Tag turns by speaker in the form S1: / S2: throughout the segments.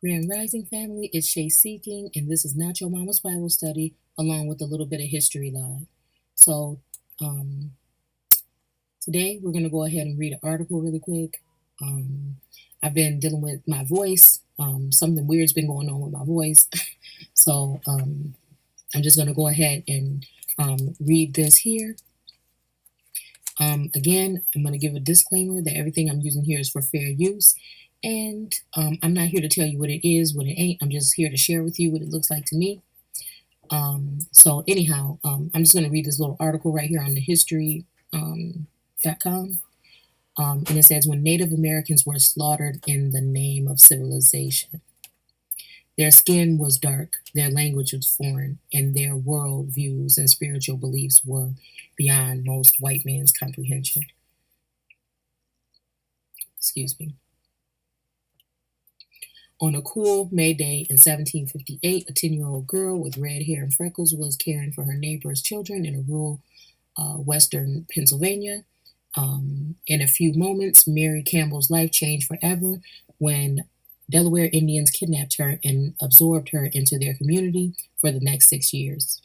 S1: Grand Rising family, it's Shay Seeking, and this is Not Your Mama's Bible Study, along with a little bit of history live. So, um, today we're going to go ahead and read an article really quick. I've been dealing with my voice. Something weird's been going on with my voice. So, I'm just going to go ahead and read this here. Again, I'm going to give a disclaimer that everything I'm using here is for fair use. And I'm not here to tell you what it is, what it ain't. I'm just here to share with you what it looks like to me. So anyhow, I'm just going to read this little article right here on the history.com. And it says, when Native Americans were slaughtered in the name of civilization. Their skin was dark, their language was foreign, and their world views and spiritual beliefs were beyond most white man's comprehension. Excuse me. On a cool May day in 1758, a 10-year-old girl with red hair and freckles was caring for her neighbor's children in a rural western Pennsylvania. In a few moments, Mary Campbell's life changed forever when Delaware Indians kidnapped her and absorbed her into their community for the next 6 years.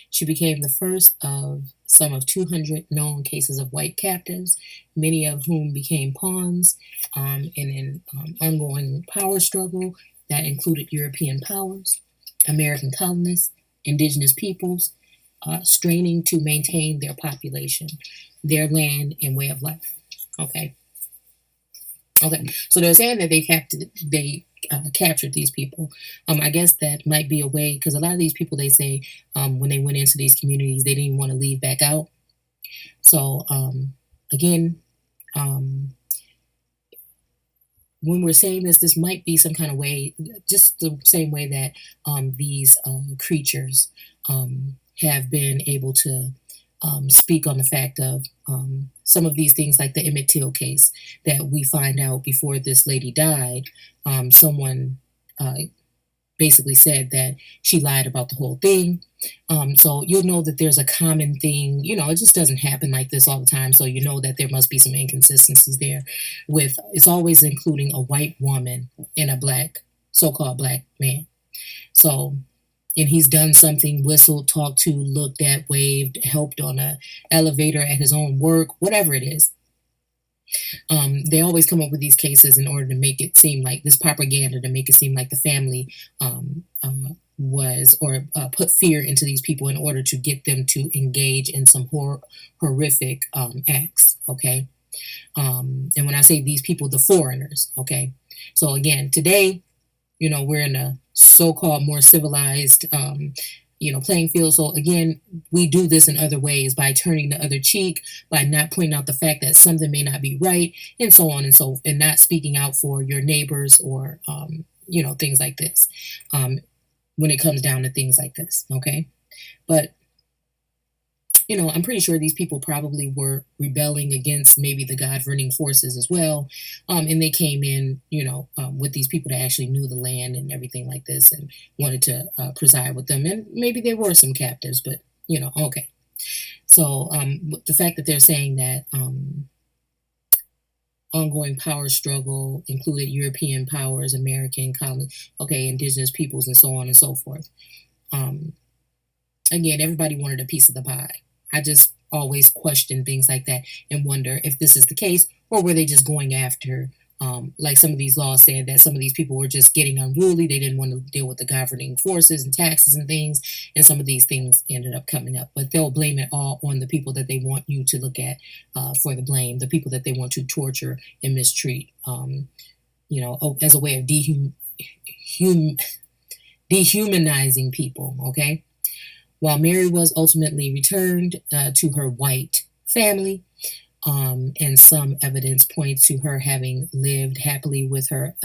S1: She became the first of some of 200 known cases of white captives, many of whom became pawns in an ongoing power struggle that included European powers, American colonists, indigenous peoples, straining to maintain their population, their land, and way of life. Okay. So they're saying that they captured these people. I guess that might be a way, because a lot of these people, they say when they went into these communities, they didn't want to leave back out. So again, when we're saying this might be some kind of way, just the same way that these creatures have been able to speak on the fact of some of these things, like the Emmett Till case that we find out before this lady died. Someone basically said that she lied about the whole thing. So you'll know that there's a common thing, it just doesn't happen like this all the time. So you know that there must be some inconsistencies there with, it's always including a white woman and a so-called black man. So, and he's done something, whistled, talked to, looked at, waved, helped on a elevator at his own work, whatever it is. They always come up with these cases in order to make it seem like this propaganda, to make it seem like the family put fear into these people in order to get them to engage in some horrific acts. Okay. And when I say these people, the foreigners. Okay. So again, today, we're in a so-called more civilized, playing field. So again, we do this in other ways, by turning the other cheek, by not pointing out the fact that something may not be right, and so on and not speaking out for your neighbors or, things like this, when it comes down to things like this. Okay. But I'm pretty sure these people probably were rebelling against maybe the governing forces as well. And they came in, with these people that actually knew the land and everything like this and wanted to preside with them. And maybe there were some captives, but, okay. So the fact that they're saying that ongoing power struggle included European powers, American colonies, indigenous peoples, and so on and so forth. Again, everybody wanted a piece of the pie. I just always question things like that and wonder if this is the case, or were they just going after, like some of these laws said, that some of these people were just getting unruly. They didn't want to deal with the governing forces and taxes and things. And some of these things ended up coming up. But they'll blame it all on the people that they want you to look at for the blame, the people that they want to torture and mistreat, as a way of dehumanizing people, okay? While Mary was ultimately returned to her white family, and some evidence points to her having lived happily with her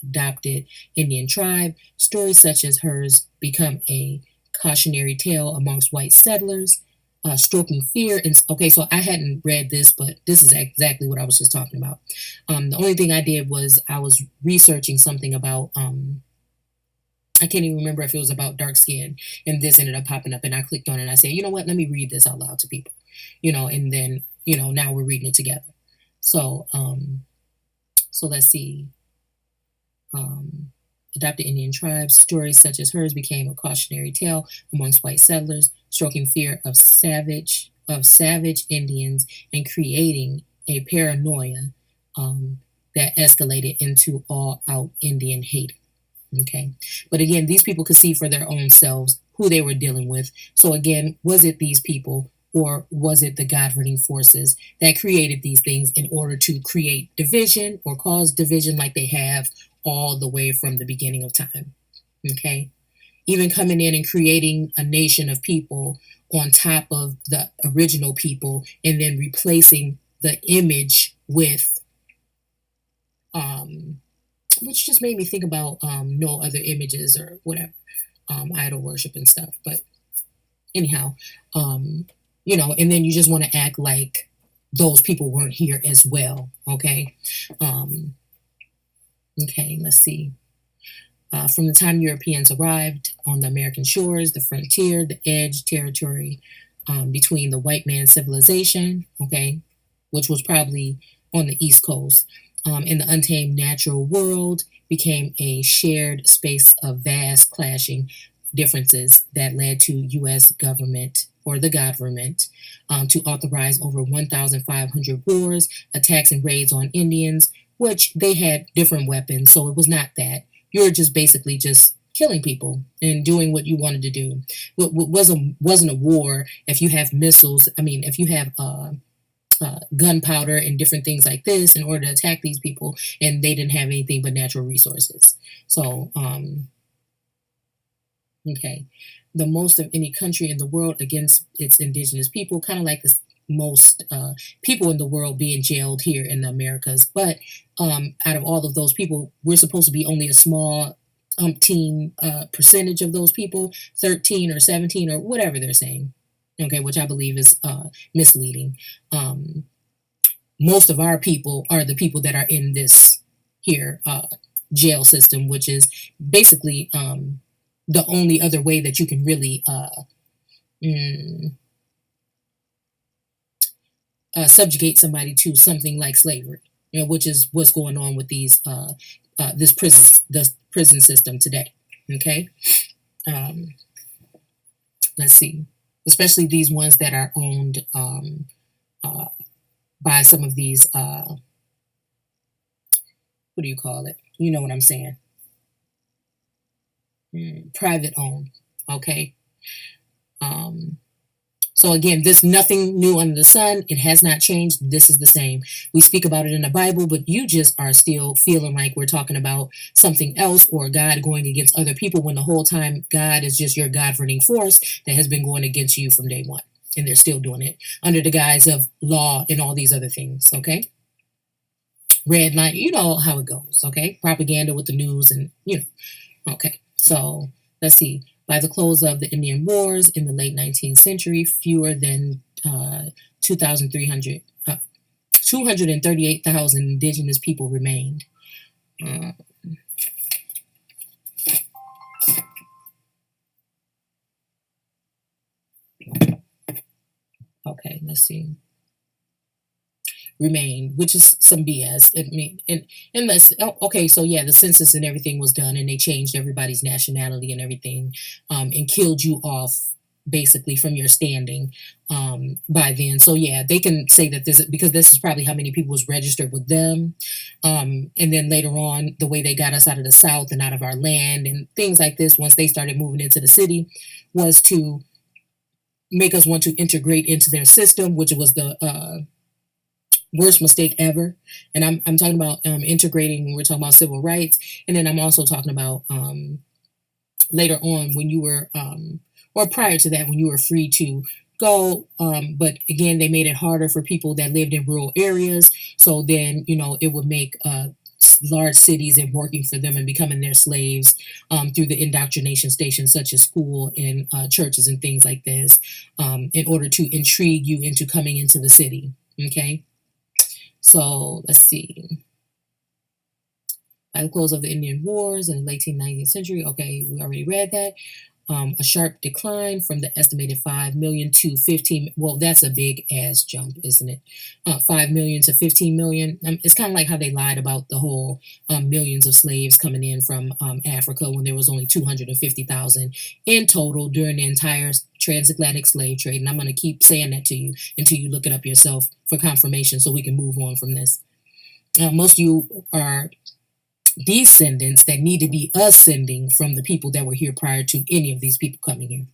S1: adopted Indian tribe, stories such as hers become a cautionary tale amongst white settlers, stroking fear. Okay, so I hadn't read this, but this is exactly what I was just talking about. The only thing I did was I was researching something about I can't even remember if it was about dark skin, and this ended up popping up, and I clicked on it and I said, you know what, let me read this out loud to people, and then, now we're reading it together. So, so let's see. adopted Indian tribes. Stories such as hers became a cautionary tale amongst white settlers, stroking fear of savage Indians and creating a paranoia um, that escalated into all-out Indian hate. Okay, but again, these people could see for their own selves who they were dealing with. So again, was it these people? Or was it the governing forces that created these things in order to create division or cause division like they have all the way from the beginning of time? Okay. Even coming in and creating a nation of people on top of the original people and then replacing the image with, which just made me think about no other images or whatever, idol worship and stuff. But anyhow, um, and then you just want to act like those people weren't here as well. Okay. Um, okay, let's see. From the time Europeans arrived on the American shores, the frontier, the edge territory between the white man's civilization, okay, which was probably on the East Coast, and the untamed natural world became a shared space of vast clashing differences that led to U.S. government or the government to authorize over 1,500 wars, attacks, and raids on Indians, which they had different weapons, so it was not that. You're just basically just killing people and doing what you wanted to do. It wasn't a war if you have missiles. I mean, if you have gunpowder and different things like this in order to attack these people, and they didn't have anything but natural resources. So, okay, the most of any country in the world against its indigenous people, kind of like the most people in the world being jailed here in the Americas. But out of all of those people, we're supposed to be only a small umpteen percentage of those people, 13 or 17 or whatever they're saying. Okay, which I believe is misleading. Most of our people are the people that are in this here jail system, which is basically the only other way that you can really subjugate somebody to something like slavery, which is what's going on with this prison system today. Okay, let's see, especially these ones that are owned by some of these what do you call it? You know what I'm saying? Private owned. Okay. So again, this nothing new under the sun. It has not changed. This is the same. We speak about it in the Bible, but you just are still feeling like we're talking about something else or God going against other people when the whole time God is just your governing force that has been going against you from day one. And they're still doing it under the guise of law and all these other things. Okay. Red line, you know how it goes. Okay. Propaganda with the news and, Okay. So let's see. By the close of the Indian Wars in the late 19th century, fewer than 238,000 indigenous people remained. Okay, let's see. Remained, which is some BS. I mean, okay, so yeah, the census and everything was done, and they changed everybody's nationality and everything, and killed you off basically from your standing by then. So yeah, they can say that because this is probably how many people was registered with them, and then later on, the way they got us out of the South and out of our land and things like this, once they started moving into the city, was to make us want to integrate into their system, which was the worst mistake ever. And I'm talking about integrating when we're talking about civil rights, and then I'm also talking about later on when you were or prior to that when you were free to go, but again they made it harder for people that lived in rural areas, so then it would make large cities and working for them and becoming their slaves through the indoctrination stations such as school and churches and things like this, in order to intrigue you into coming into the city. Okay. So let's see. By the close of the Indian Wars in the late 19th century, okay, we already read that. A sharp decline from the estimated 5 million to 15. Well, that's a big ass jump, isn't it? 5 million to 15 million. It's kind of like how they lied about the whole millions of slaves coming in from Africa when there was only 250,000 in total during the entire transatlantic slave trade. And I'm going to keep saying that to you until you look it up yourself for confirmation so we can move on from this. Most of you are descendants that need to be ascending from the people that were here prior to any of these people coming here.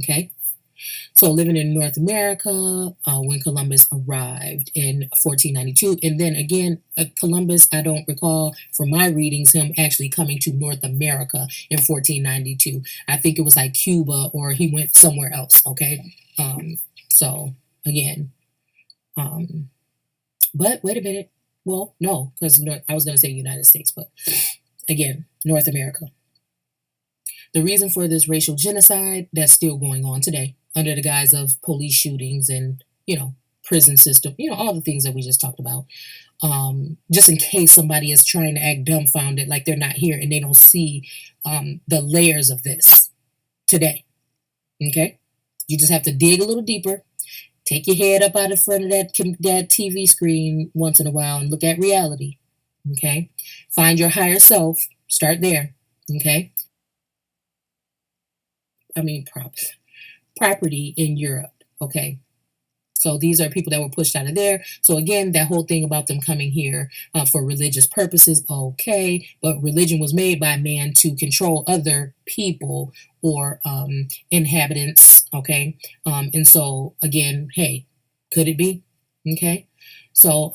S1: Okay? So living in North America when Columbus arrived in 1492. And then again, Columbus, I don't recall from my readings him actually coming to North America in 1492. I think it was like Cuba or he went somewhere else. Okay? So again, but wait a minute. Well, no, because I was going to say United States, but again, North America. The reason for this racial genocide that's still going on today under the guise of police shootings and, prison system, all the things that we just talked about. Just in case somebody is trying to act dumbfounded, like they're not here and they don't see the layers of this today. Okay? You just have to dig a little deeper. Take your head up out in front of that TV screen once in a while and look at reality. Okay? Find your higher self. Start there. Okay? I mean, property in Europe. Okay? So these are people that were pushed out of there. So again, that whole thing about them coming here for religious purposes, okay. But religion was made by man to control other people or inhabitants, okay. And so again, hey, could it be? Okay. So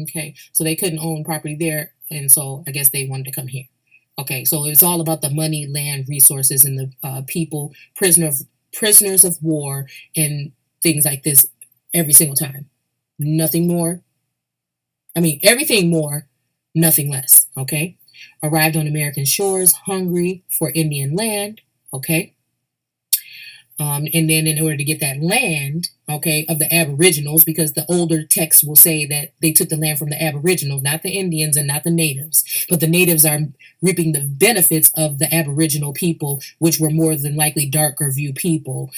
S1: okay. So they couldn't own property there, and so I guess they wanted to come here. Okay. So it's all about the money, land, resources, and the people, prisoners of war and things like this every single time. Nothing more. I mean, everything more, nothing less. Okay. Arrived on American shores, hungry for Indian land. Okay. And then in order to get that land, okay, of the Aboriginals, because the older texts will say that they took the land from the Aboriginals, not the Indians and not the natives, but the natives are reaping the benefits of the Aboriginal people, which were more than likely darker view people,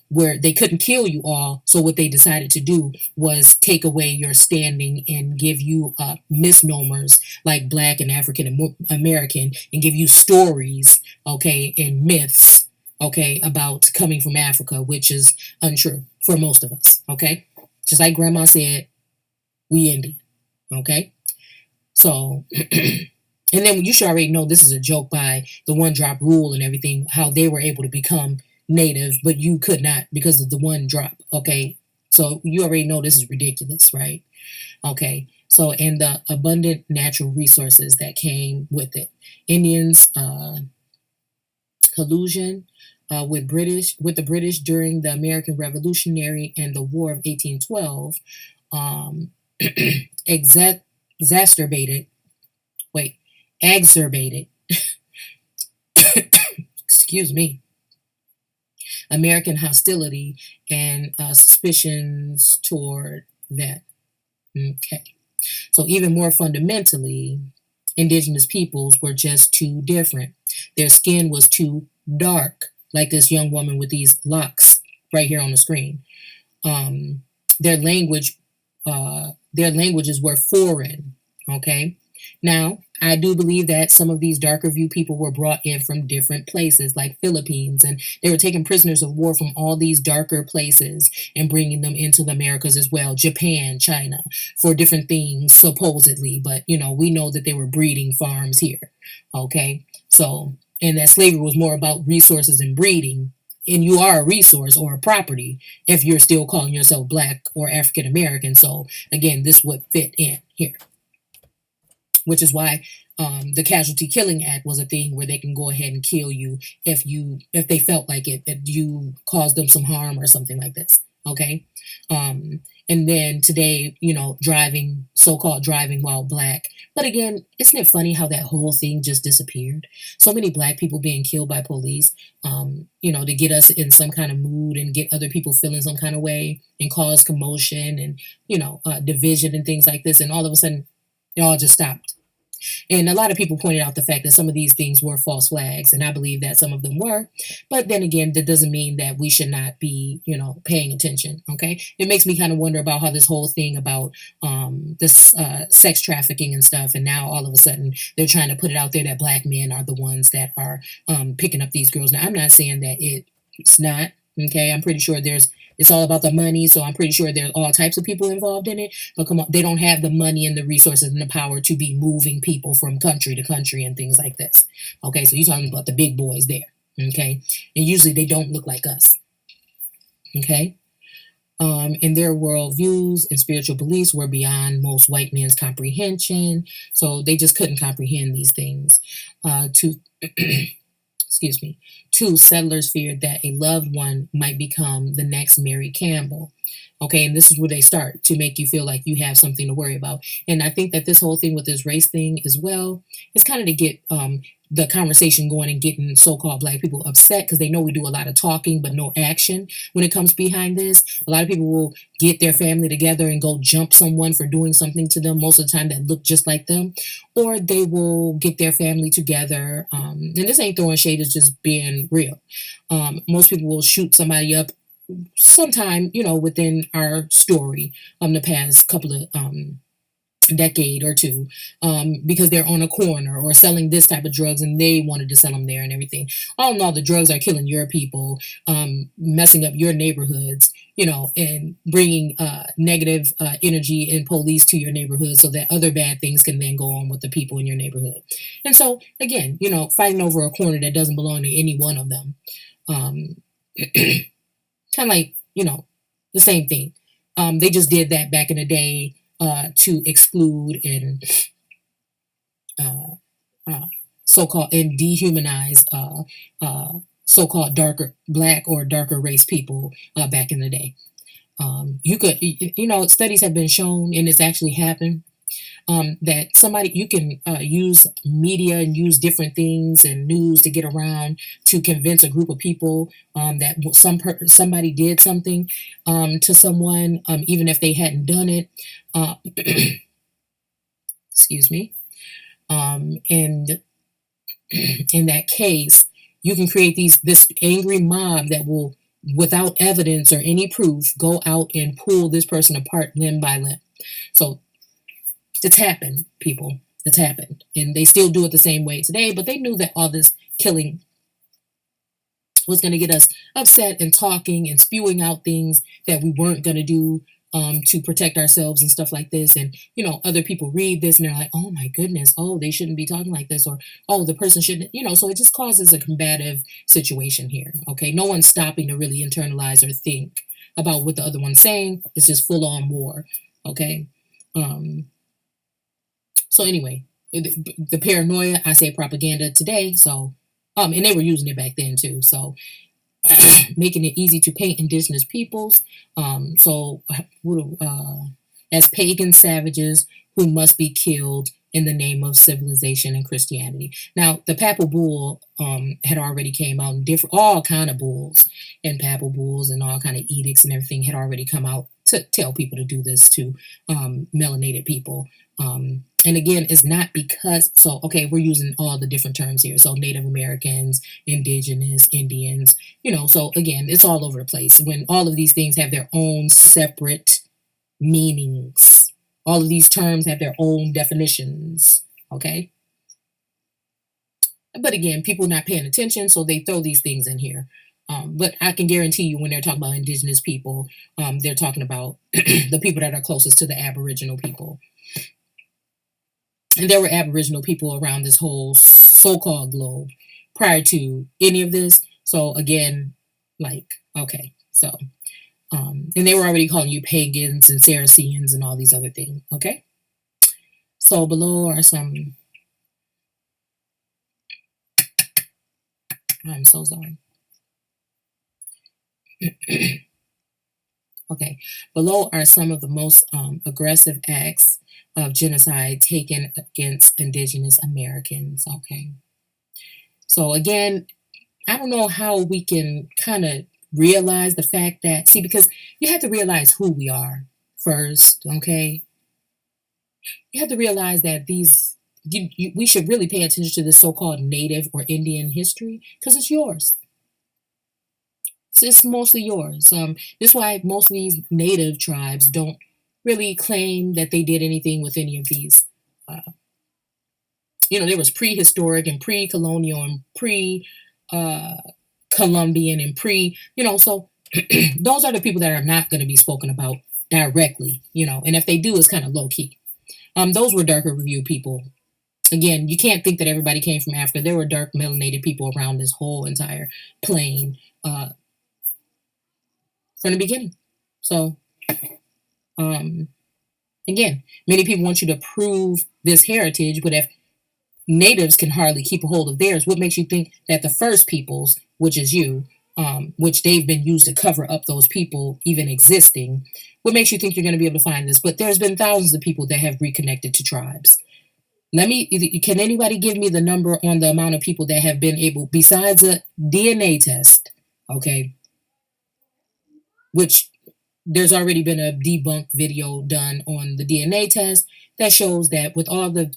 S1: where they couldn't kill you all. So what they decided to do was take away your standing and give you misnomers like Black and African American and give you stories, okay, and myths, okay, about coming from Africa, which is untrue for most of us, okay? Just like Grandma said, we Indian, okay? So, and then you should already know this is a joke by the one drop rule and everything, how they were able to become native, but you could not because of the one drop, okay? So you already know this is ridiculous, right? Okay, so and the abundant natural resources that came with it. Indians, collusion, with the British during the American Revolutionary and the War of 1812, exacerbated, excuse me, American hostility and suspicions toward them. Okay, so even more fundamentally, indigenous peoples were just too different. Their skin was too dark, like this young woman with these locks right here on the screen. Their languages were foreign. Okay. Now, I do believe that some of these darker view people were brought in from different places, like Philippines, and they were taking prisoners of war from all these darker places and bringing them into the Americas as well, Japan, China, for different things, supposedly. But, we know that they were breeding farms here. Okay. So, and that slavery was more about resources and breeding. And you are a resource or a property if you're still calling yourself Black or African American. So, again, this would fit in here, which is why the Casualty Killing Act was a thing where they can go ahead and kill you if they felt like it, if you caused them some harm or something like this. Okay. And then today, so-called driving while Black. But again, isn't it funny how that whole thing just disappeared? So many Black people being killed by police, to get us in some kind of mood and get other people feeling some kind of way and cause commotion and, division and things like this. And all of a sudden, it all just stopped. And a lot of people pointed out the fact that some of these things were false flags, and I believe that some of them were. But then again, that doesn't mean that we should not be, paying attention. Okay, it makes me kind of wonder about how this whole thing about this sex trafficking and stuff, and now all of a sudden they're trying to put it out there that black men are the ones that are picking up these girls. Now, I'm not saying that it's not. Okay, I'm pretty sure it's all about the money, so I'm pretty sure there's all types of people involved in it. But come on, they don't have the money and the resources and the power to be moving people from country to country and things like this. Okay, so you're talking about the big boys there. Okay, and usually they don't look like us. Okay, in their worldviews and spiritual beliefs were beyond most white men's comprehension, so they just couldn't comprehend these things. To excuse me, two, settlers feared that a loved one might become the next Mary Campbell. Okay, and this is where they start to make you feel like you have something to worry about. And I think that this whole thing with this race thing as well is kind of to get the conversation going and getting so-called black people upset because they know we do a lot of talking but no action when it comes behind this. A lot of people will get their family together and go jump someone for doing something to them most of the time that look just like them, or they will get their family together. And this ain't throwing shade, it's just being real. Most people will shoot somebody up sometime, within our story the past couple of decade or two, because they're on a corner or selling this type of drugs and they wanted to sell them there and everything. All in all, the drugs are killing your people, messing up your neighborhoods, and bringing negative energy and police to your neighborhood so that other bad things can then go on with the people in your neighborhood. And so, again, fighting over a corner that doesn't belong to any one of them. Kind of like, the same thing. They just did that back in the day to exclude and so-called and dehumanize so-called darker black or darker race people back in the day. You could, studies have been shown, and it's actually happened, that you can use media and use different things and news to get around to convince a group of people that somebody did something to someone, even if they hadn't done it. Excuse me. And in that case, you can create this angry mob that will, without evidence or any proof, go out and pull this person apart limb by limb. So it's happened, people. It's happened. And they still do it the same way today, but they knew that all this killing was going to get us upset and talking and spewing out things that we weren't going to do to protect ourselves and stuff like this. And, other people read this and they're like, oh my goodness, oh, they shouldn't be talking like this, or, oh, the person shouldn't, so it just causes a combative situation here. Okay. No one's stopping to really internalize or think about what the other one's saying. It's just full on war. Okay. So anyway, the paranoia, I say propaganda today. So, and they were using it back then too. So making it easy to paint indigenous peoples. As pagan savages who must be killed in the name of civilization and Christianity. Now, the papal bull had already came out, and all kind of bulls and papal bulls and all kind of edicts and everything had already come out to tell people to do this to melanated people. And again, it's not because, we're using all the different terms here. So Native Americans, indigenous, Indians, so again, it's all over the place when all of these things have their own separate meanings. All of these terms have their own definitions. Okay. But again, people not paying attention, so they throw these things in here. But I can guarantee you when they're talking about indigenous people, they're talking about the people that are closest to the Aboriginal people. And there were Aboriginal people around this whole so-called globe prior to any of this. So again, okay. So, and they were already calling you pagans and Saracens and all these other things. Okay. So below are some, I'm so sorry. Okay. Below are some of the most aggressive acts of genocide taken against indigenous Americans. Okay. So again, I don't know how we can kind of realize the fact that, because you have to realize who we are first. Okay. You have to realize that these we should really pay attention to the so-called Native or Indian history because it's yours. It's mostly yours. This is why most of these Native tribes don't really claim that they did anything with any of these. Uh, there was prehistoric and pre-colonial and pre-Columbian and so those are the people that are not going to be spoken about directly, and if they do, it's kind of low key. Those were darker review people. Again, you can't think that everybody came from Africa. There were dark melanated people around this whole entire plane from the beginning. So, again, many people want you to prove this heritage, but if natives can hardly keep a hold of theirs, what makes you think that the first peoples, which is you, which they've been used to cover up those people even existing, what makes you think you're going to be able to find this? But there's been thousands of people that have reconnected to tribes. Can anybody give me the number on the amount of people that have been able, besides a DNA test, okay, which there's already been a debunked video done on the DNA test that shows that with all the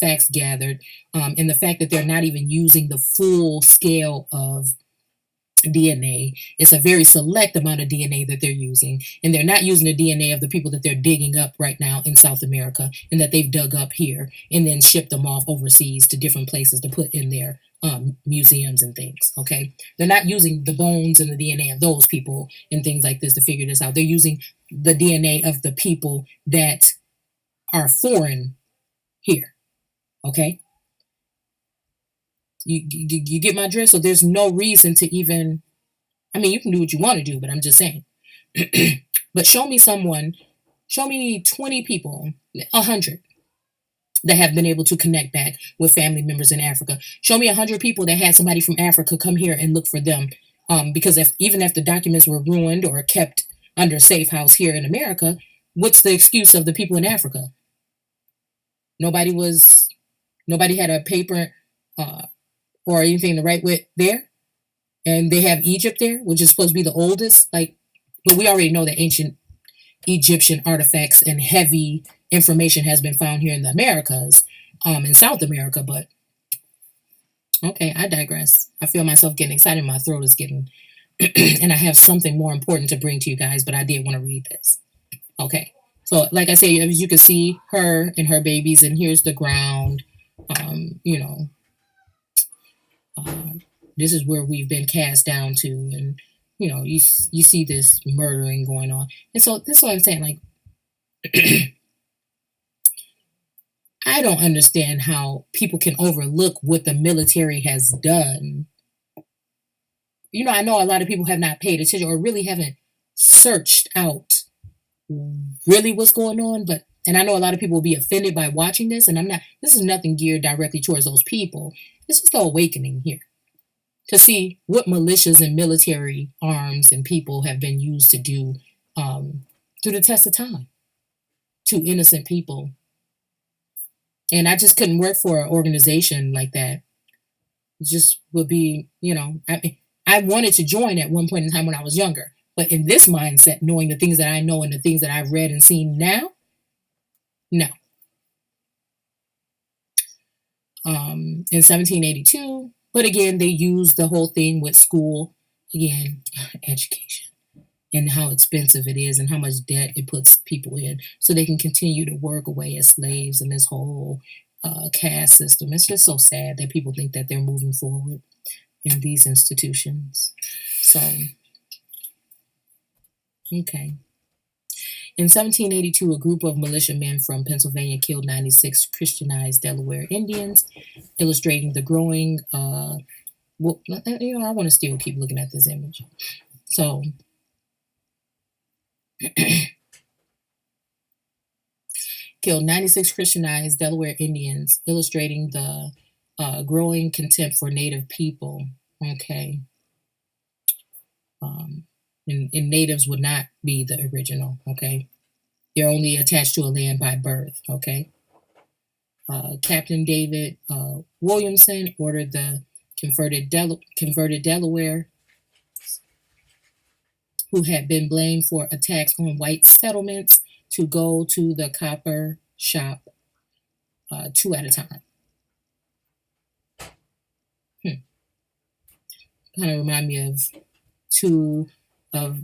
S1: facts gathered, and the fact that they're not even using the full scale of DNA, it's a very select amount of DNA that they're using, and they're not using the DNA of the people that they're digging up right now in South America and that they've dug up here and then shipped them off overseas to different places to put in their museums and things. Okay, they're not using the bones and the DNA of those people and things like this to figure this out. They're using the DNA of the people that are foreign here. Okay, you get my drift. So there's no reason to even, you can do what you want to do, but I'm just saying. But show me 20 people, 100 that have been able to connect back with family members in Africa. Show me 100 people that had somebody from Africa come here and look for them. Because even if the documents were ruined or kept under safe house here in America, what's the excuse of the people in Africa? Nobody had a paper or anything to write with there. And they have Egypt there, which is supposed to be the oldest. But we already know that ancient Egyptian artifacts and heavy information has been found here in the Americas, in South America. But okay, I digress. I feel myself getting excited. My throat is getting, and I have something more important to bring to you guys, but I did want to read this. Okay, so like I say, as you can see, her and her babies, and here's the ground. This is where we've been cast down to, and you see this murdering going on, and so this is what I'm saying. Like, I don't understand how people can overlook what the military has done. I know a lot of people have not paid attention or really haven't searched out really what's going on, and I know a lot of people will be offended by watching this, and this is nothing geared directly towards those people. This is the awakening here to see what militias and military arms and people have been used to do through the test of time to innocent people. And I just couldn't work for an organization like that. It just would be, I wanted to join at one point in time when I was younger. But in this mindset, knowing the things that I know and the things that I've read and seen now, no. In 1782, but again, they used the whole thing with school, again, education, and how expensive it is and how much debt it puts people in so they can continue to work away as slaves in this whole caste system. It's just so sad that people think that they're moving forward in these institutions. So, okay. In 1782, a group of militiamen from Pennsylvania killed 96 Christianized Delaware Indians, illustrating the growing, I want to still keep looking at this image. So, killed 96 Christianized Delaware Indians, illustrating the growing contempt for Native people. Okay. And natives would not be the original, okay? They're only attached to a land by birth, okay? Captain David Williamson ordered the converted Delaware, who had been blamed for attacks on white settlements, to go to the copper shop 2 at a time. kind of remind me of two of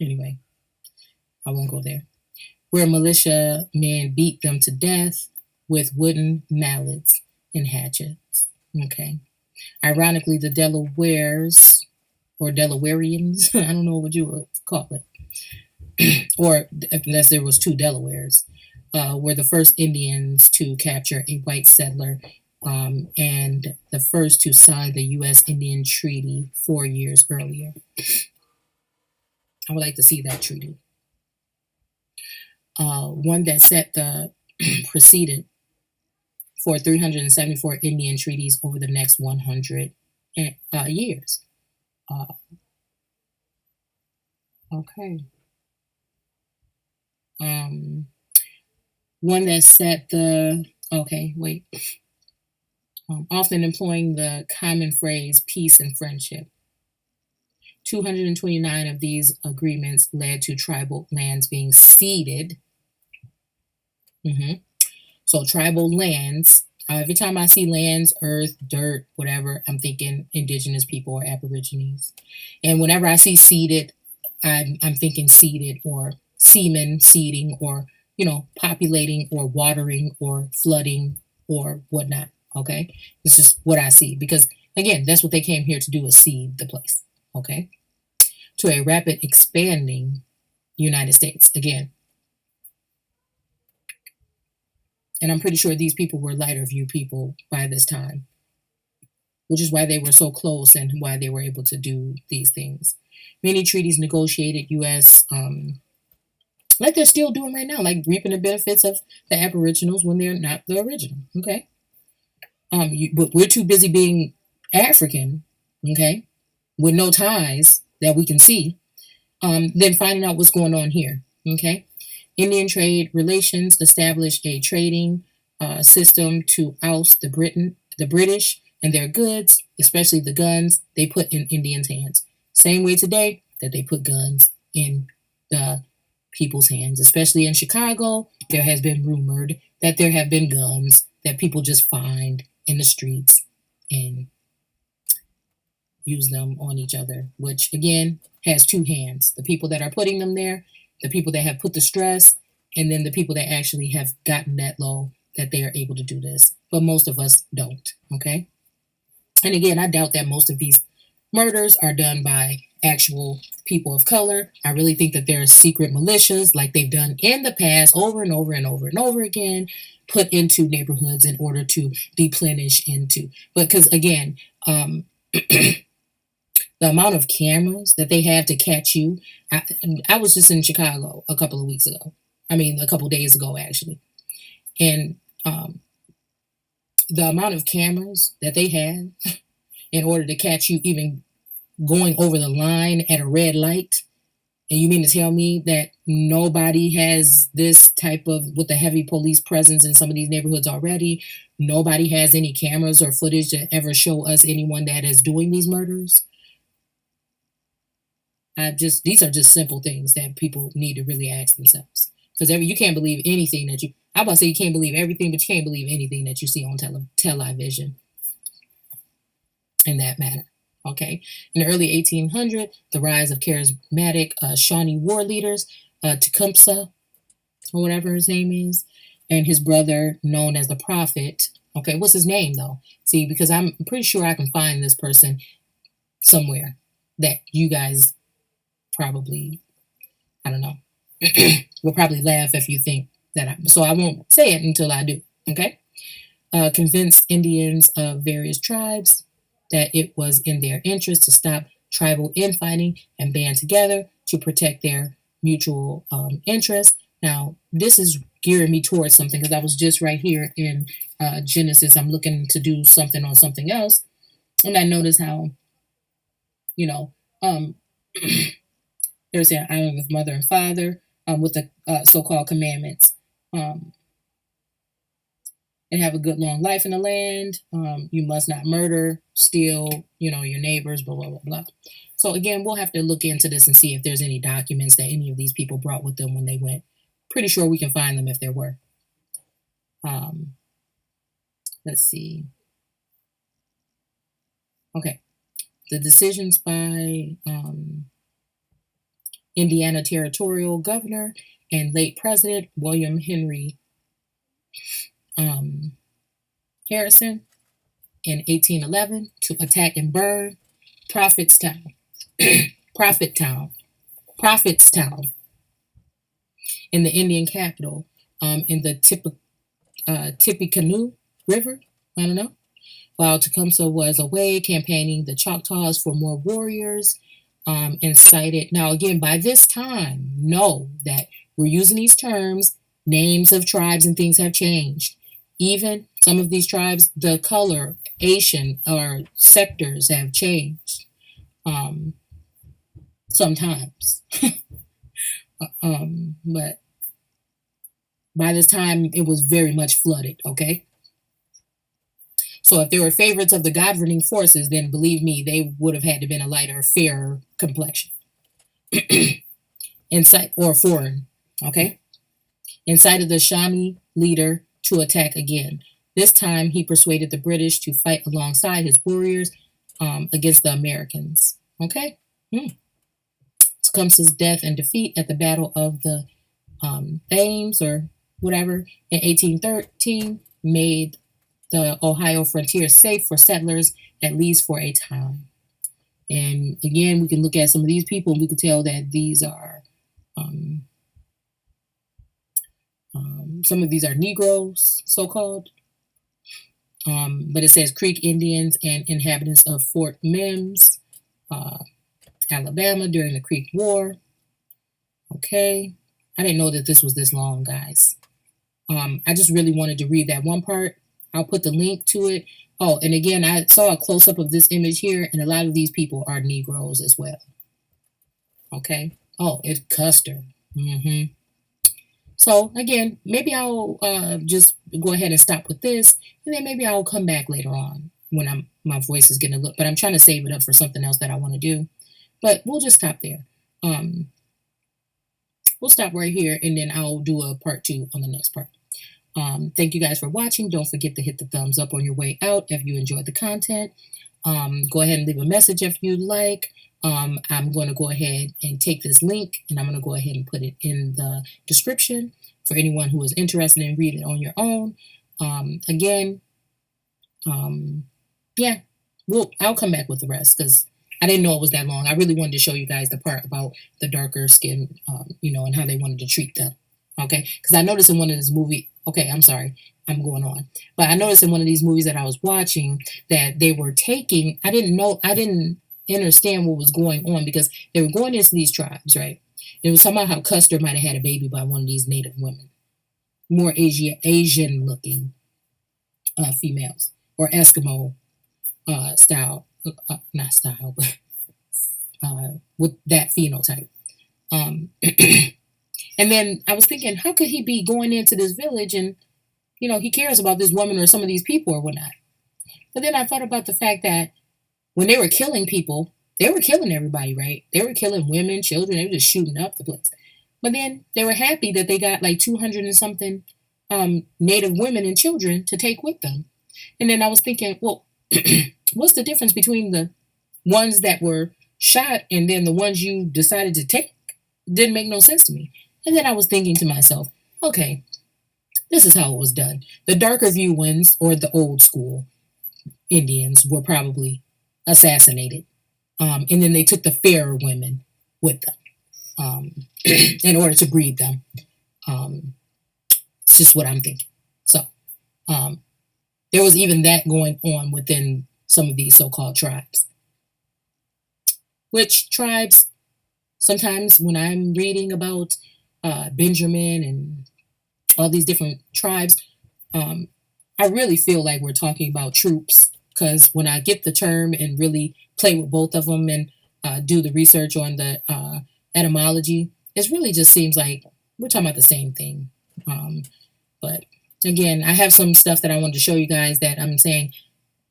S1: anyway, I won't go there. Where militia men beat them to death with wooden mallets and hatchets. Okay. Ironically, the Delawares or Delawareans, I don't know what you would call it, or unless there was two Delawares, were the first Indians to capture a white settler and the first to sign the U.S. Indian Treaty 4 years earlier. I would like to see that treaty. One that set the precedent for 374 Indian treaties over the next 100 years. Okay. One that set the, okay, wait. Often employing the common phrase peace and friendship. 229 of these agreements led to tribal lands being ceded. So tribal lands, every time I see lands, earth, dirt, whatever, I'm thinking indigenous people or aborigines. And whenever I see seeded, I'm thinking seeded or semen seeding or, populating or watering or flooding or whatnot. Okay. It's just what I see because again, that's what they came here to do is seed the place. Okay. To a rapid expanding United States again. And I'm pretty sure these people were lighter view people by this time, which is why they were so close and why they were able to do these things. Many treaties negotiated U.S. Like they're still doing right now, like reaping the benefits of the Aboriginals when they're not the original. Okay. But we're too busy being African, okay, with no ties that we can see, than finding out what's going on here. Okay. Indian trade relations established a trading system to oust the British and their goods, especially the guns they put in Indians' hands. Same way today that they put guns in the people's hands, especially in Chicago. There has been rumored that there have been guns that people just find in the streets and use them on each other, which again has two hands. The people that are putting them there, the people that have put the stress, and then the people that actually have gotten that low that they are able to do this. But most of us don't, okay? And again, I doubt that most of these murders are done by actual people of color. I really think that there are secret militias like they've done in the past over and over and over and over again, put into neighborhoods in order to deplenish into. Because again, the amount of cameras that they have to catch you. I was just in Chicago a couple of weeks ago. I mean, a couple of days ago, actually. And the amount of cameras that they have in order to catch you even going over the line at a red light. And you mean to tell me that nobody has this type of, with the heavy police presence in some of these neighborhoods already, nobody has any cameras or footage to ever show us anyone that is doing these murders? These are just simple things that people need to really ask themselves. Because you can't believe anything that I'm about to say you can't believe everything, but you can't believe anything that you see on television in that matter. Okay. In the early 1800s, the rise of charismatic Shawnee war leaders, Tecumseh, or whatever his name is, and his brother known as the Prophet. Okay, what's his name though? See, because I'm pretty sure I can find this person somewhere that you guys probably, I don't know, will probably laugh if you think that so I won't say it until I do. Okay. Convinced Indians of various tribes that it was in their interest to stop tribal infighting and band together to protect their mutual interests. Now, this is gearing me towards something because I was just right here in Genesis. I'm looking to do something on something else. And I noticed how, there's an island with mother and father with the so-called commandments. And have a good long life in the land. You must not murder, steal, your neighbors, blah, blah, blah, blah. So again, we'll have to look into this and see if there's any documents that any of these people brought with them when they went. Pretty sure we can find them if there were. Let's see. Okay. The decisions by Indiana Territorial Governor and late President William Henry um, Harrison in 1811 to attack and burn Prophetstown, Prophettown, Prophetstown in the Indian capital in the Tippecanoe River. I don't know. While Tecumseh was away campaigning the Choctaws for more warriors, incited. Now, again, by this time, know that we're using these terms, names of tribes and things have changed. Even some of these tribes, the coloration or sectors have changed sometimes. But by this time, it was very much flooded, okay? So if they were favorites of the governing forces, then believe me, they would have had to been a lighter, fairer complexion. Inside or foreign, okay? Incited the Shawnee leader to attack again. This time, he persuaded the British to fight alongside his warriors against the Americans. Okay? Tecumseh's death and defeat at the Battle of the Thames or whatever in 1813 made the Ohio frontier safe for settlers, at least for a time. And again, we can look at some of these people and we can tell that these are some of these are Negroes, so-called. But it says Creek Indians and inhabitants of Fort Mims, Alabama during the Creek War. Okay. I didn't know that this was this long, guys. I just really wanted to read that one part. I'll put the link to it. Oh, and again, I saw a close-up of this image here, and a lot of these people are Negroes as well. Okay. Oh, it's Custer. So again, maybe I'll just go ahead and stop with this, and then maybe I'll come back later on when my voice is getting a little. But I'm trying to save it up for something else that I want to do. But we'll just stop there. We'll stop right here, and then I'll do a part 2 on the next part. Thank you guys for watching. Don't forget to hit the thumbs up on your way out if you enjoyed the content. Go ahead and leave a message if you'd like. I'm going to go ahead and take this link and I'm going to go ahead and put it in the description for anyone who is interested in reading it on your own. Again, yeah, I'll come back with the rest because I didn't know it was that long. I really wanted to show you guys the part about the darker skin, and how they wanted to treat them. Okay, because I noticed in one of these movies. Okay, I'm sorry, I'm going on. But I noticed in one of these movies that I was watching that they were taking. I didn't understand what was going on because they were going into these tribes, right? It was somehow how Custer might have had a baby by one of these native women, more Asian looking females or Eskimo style, not style, but with that phenotype. And then I was thinking, how could he be going into this village and, he cares about this woman or some of these people or whatnot. But then I thought about the fact that when they were killing people, they were killing everybody, right? They were killing women, children. They were just shooting up the place. But then they were happy that they got like 200 and something Native women and children to take with them. And then I was thinking, well, what's the difference between the ones that were shot and then the ones you decided to take? Didn't make no sense to me. And then I was thinking to myself, okay, this is how it was done. The darker view ones or the old school Indians were probably assassinated. And then they took the fairer women with them in order to breed them. It's just what I'm thinking. So there was even that going on within some of these so-called tribes. Which tribes, sometimes when I'm reading about Benjamin and all these different tribes, I really feel like we're talking about troops because when I get the term and really play with both of them and do the research on the etymology, it really just seems like we're talking about the same thing. But again, I have some stuff that I wanted to show you guys that I'm saying,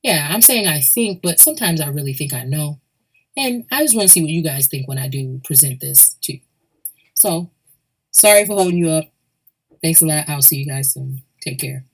S1: I think, but sometimes I really think I know. And I just want to see what you guys think when I do present this too. So, sorry for holding you up. Thanks a lot. I'll see you guys soon. Take care.